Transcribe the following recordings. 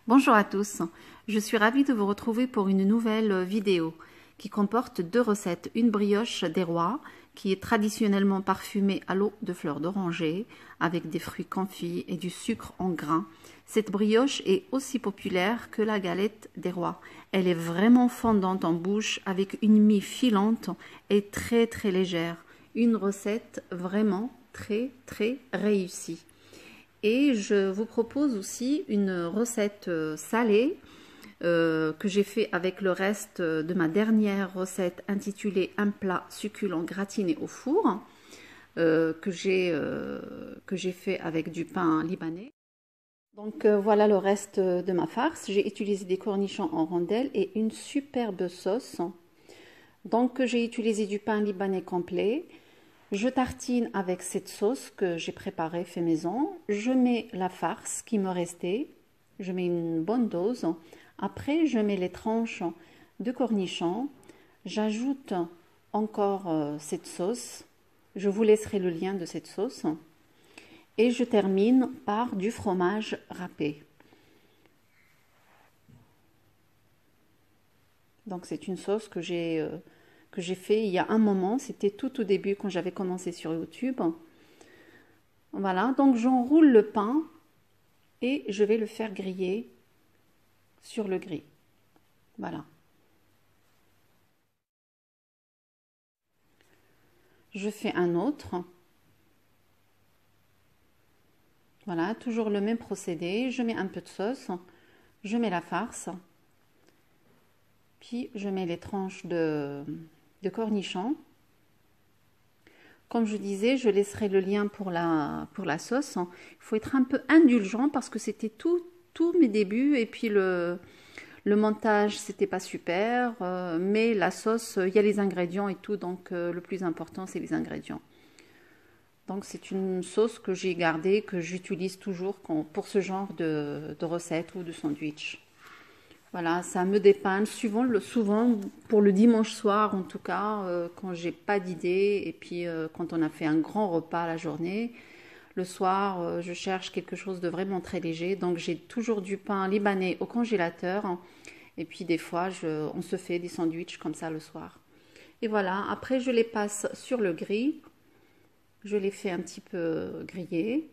Bonjour à tous, je suis ravie de vous retrouver pour une nouvelle vidéo qui comporte deux recettes. Une brioche des rois qui est traditionnellement parfumée à l'eau de fleurs d'oranger avec des fruits confits et du sucre en grains. Cette brioche est aussi populaire que la galette des rois. Elle est vraiment fondante en bouche avec une mie filante et très légère. Une recette vraiment très réussie. Et je vous propose aussi une recette salée que j'ai fait avec le reste de ma dernière recette intitulée un plat succulent gratiné au four que j'ai fait avec du pain libanais. Donc voilà le reste de ma farce. J'ai utilisé des cornichons en rondelles et une superbe sauce. Donc j'ai utilisé du pain libanais complet. Je tartine avec cette sauce que j'ai préparée fait maison. Je mets la farce qui me restait. Je mets une bonne dose. Après, je mets les tranches de cornichons. J'ajoute encore cette sauce. Je vous laisserai le lien de cette sauce. Et je termine par du fromage râpé. Donc c'est une sauce que j'ai fait il y a un moment, c'était tout au début quand j'avais commencé sur YouTube. Voilà, donc j'enroule le pain et je vais le faire griller sur le grill. Voilà. Je fais un autre. Voilà, toujours le même procédé. Je mets un peu de sauce, je mets la farce, puis je mets les tranches de cornichons. Comme je disais, je laisserai le lien pour la sauce. Il faut être un peu indulgent parce que c'était tous mes débuts et puis le montage, c'était pas super. Mais la sauce, il y a les ingrédients et tout, donc le plus important, c'est les ingrédients. Donc c'est une sauce que j'ai gardée, que j'utilise toujours pour ce genre de recette ou de sandwich. Voilà, ça me dépanne souvent pour le dimanche soir en tout cas, quand j'ai pas d'idée et puis quand on a fait un grand repas la journée. Le soir, je cherche quelque chose de vraiment très léger, donc j'ai toujours du pain libanais au congélateur et puis des fois on se fait des sandwichs comme ça le soir. Et voilà, après je les passe sur le grill, je les fais un petit peu griller.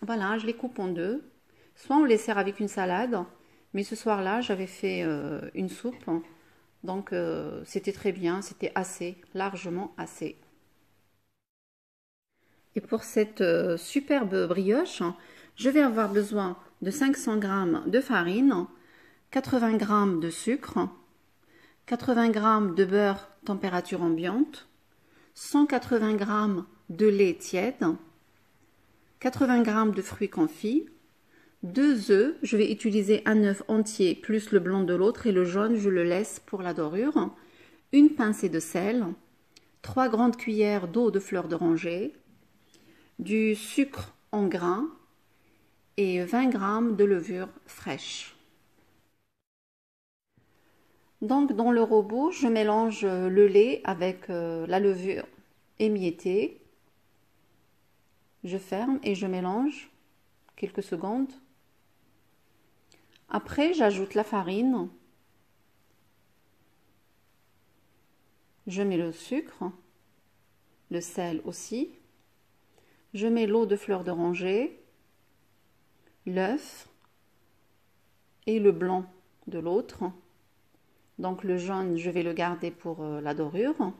Voilà, je les coupe en deux, soit on les sert avec une salade. Mais ce soir-là, j'avais fait une soupe, donc c'était très bien, c'était assez, largement assez. Et pour cette superbe brioche, je vais avoir besoin de 500 g de farine, 80 g de sucre, 80 g de beurre température ambiante, 180 g de lait tiède, 80 g de fruits confits, 2 œufs, je vais utiliser un œuf entier plus le blanc de l'autre et le jaune je le laisse pour la dorure, une pincée de sel, 3 grandes cuillères d'eau de fleur d'oranger, du sucre en grains et 20 g de levure fraîche. Donc dans le robot, je mélange le lait avec la levure émiettée. Je ferme et je mélange quelques secondes. Après, j'ajoute la farine, je mets le sucre, le sel aussi, je mets l'eau de fleur d'oranger, l'œuf et le blanc de l'autre. Donc le jaune, je vais le garder pour la dorure.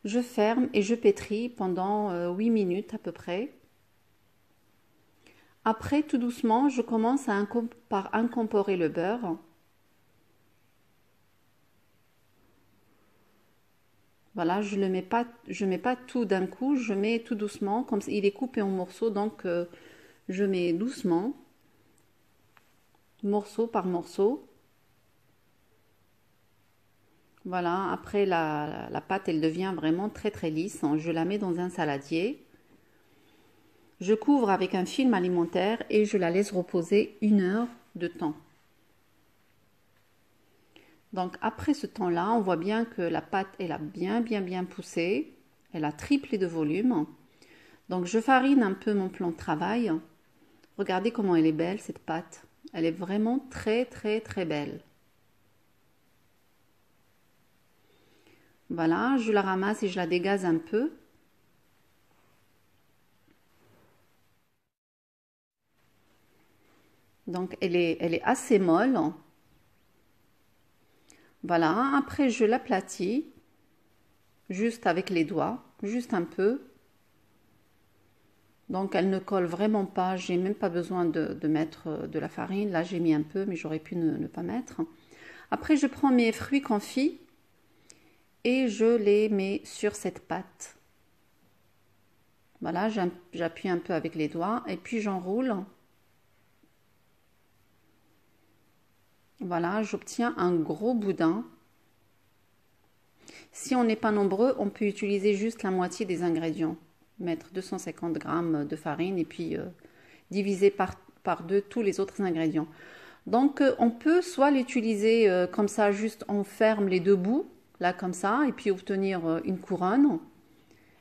Je ferme et je pétris pendant 8 minutes à peu près. Après, tout doucement, je commence par incorporer le beurre. Voilà, je mets pas tout d'un coup, je mets tout doucement, comme il est coupé en morceaux, donc je mets doucement, morceau par morceau. Voilà, après la pâte, elle devient vraiment très lisse. Je la mets dans un saladier. Je couvre avec un film alimentaire et je la laisse reposer 1 heure de temps. Donc après ce temps-là, on voit bien que la pâte, elle a bien poussé. Elle a triplé de volume. Donc je farine un peu mon plan de travail Regardez comment elle est belle, cette pâte. Elle est vraiment très, très, très belle. Voilà, je la ramasse et je la dégaze un peu. Donc, elle est assez molle. Voilà, après je l'aplatis, juste avec les doigts, juste un peu. Donc, elle ne colle vraiment pas, j'ai même pas besoin de mettre de la farine. Là, j'ai mis un peu, mais j'aurais pu ne pas mettre. Après, je prends mes fruits confits et je les mets sur cette pâte. Voilà, j'appuie un peu avec les doigts et puis j'enroule. Voilà, j'obtiens un gros boudin. Si on n'est pas nombreux, on peut utiliser juste la moitié des ingrédients. Mettre 250 g de farine et puis diviser par deux tous les autres ingrédients. Donc, on peut soit l'utiliser comme ça, juste on ferme les deux bouts, là comme ça, et puis obtenir une couronne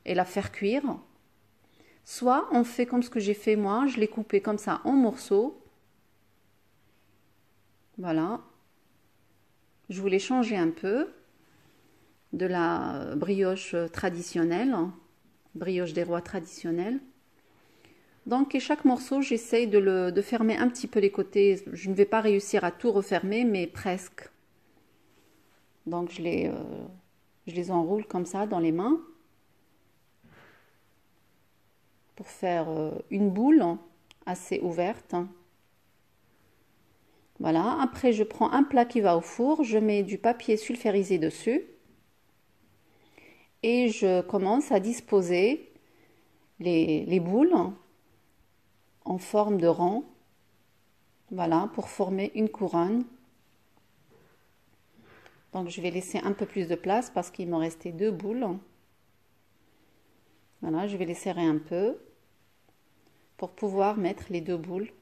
et la faire cuire. Soit on fait comme ce que j'ai fait moi, je l'ai coupé comme ça en morceaux. Voilà. Je voulais changer un peu de la brioche traditionnelle, brioche des rois traditionnelle. Donc, et chaque morceau, j'essaye de fermer un petit peu les côtés. Je ne vais pas réussir à tout refermer, mais presque. Donc, je les enroule comme ça dans les mains pour faire une boule assez ouverte. Voilà, après je prends un plat qui va au four, je mets du papier sulfurisé dessus et je commence à disposer les boules en forme de rang, voilà, pour former une couronne. Donc je vais laisser un peu plus de place parce qu'il me restait deux boules. Voilà, je vais les serrer un peu pour pouvoir mettre les deux boules.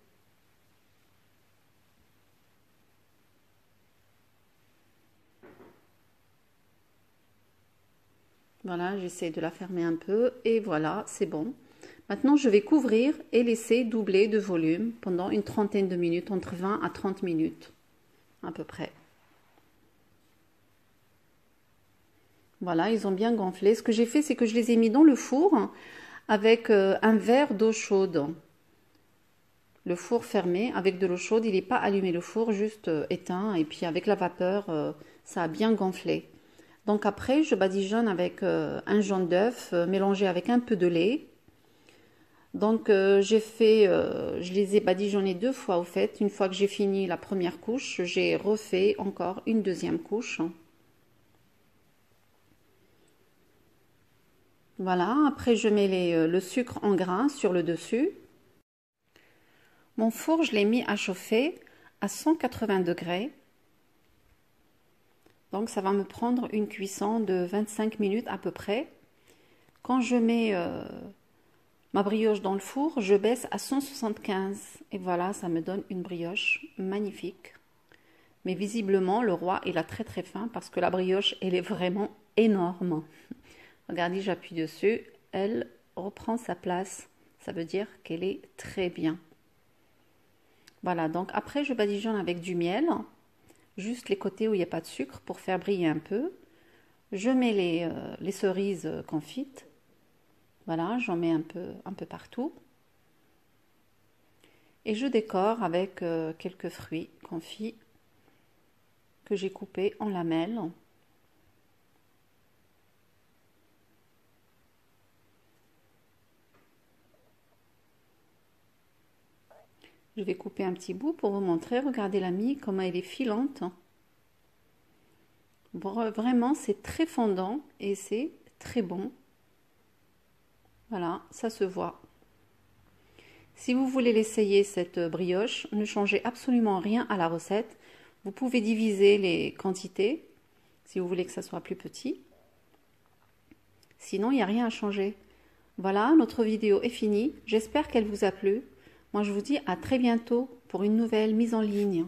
Voilà, j'essaie de la fermer un peu et voilà, c'est bon. Maintenant, je vais couvrir et laisser doubler de volume pendant une trentaine de minutes, entre 20 à 30 minutes à peu près. Voilà, ils ont bien gonflé. Ce que j'ai fait, c'est que je les ai mis dans le four avec un verre d'eau chaude. Le four fermé avec de l'eau chaude, il n'est pas allumé le four, juste éteint. Et puis avec la vapeur, ça a bien gonflé. Donc après, je badigeonne avec un jaune d'œuf mélangé avec un peu de lait. Donc je les ai badigeonnés deux fois au fait. Une fois que j'ai fini la première couche, j'ai refait encore une deuxième couche. Voilà, après je mets le sucre en grains sur le dessus. Mon four, je l'ai mis à chauffer à 180 degrés. Donc ça va me prendre une cuisson de 25 minutes à peu près. Quand je mets ma brioche dans le four, je baisse à 175 et voilà, ça me donne une brioche magnifique. Mais visiblement, le roi, il a très très faim parce que la brioche, elle est vraiment énorme. Regardez, j'appuie dessus, elle reprend sa place. Ça veut dire qu'elle est très bien. Voilà, donc après, je badigeonne avec du miel. Juste les côtés où il n'y a pas de sucre pour faire briller un peu. Je mets les cerises confites. Voilà, j'en mets un peu partout. Et je décore avec quelques fruits confits que j'ai coupés en lamelles. Je vais couper un petit bout pour vous montrer. Regardez la mie, comment elle est filante. Bon, vraiment, c'est très fondant et c'est très bon. Voilà, ça se voit. Si vous voulez l'essayer, cette brioche, ne changez absolument rien à la recette. Vous pouvez diviser les quantités si vous voulez que ça soit plus petit. Sinon, il n'y a rien à changer. Voilà, notre vidéo est finie. J'espère qu'elle vous a plu. Moi, je vous dis à très bientôt pour une nouvelle mise en ligne.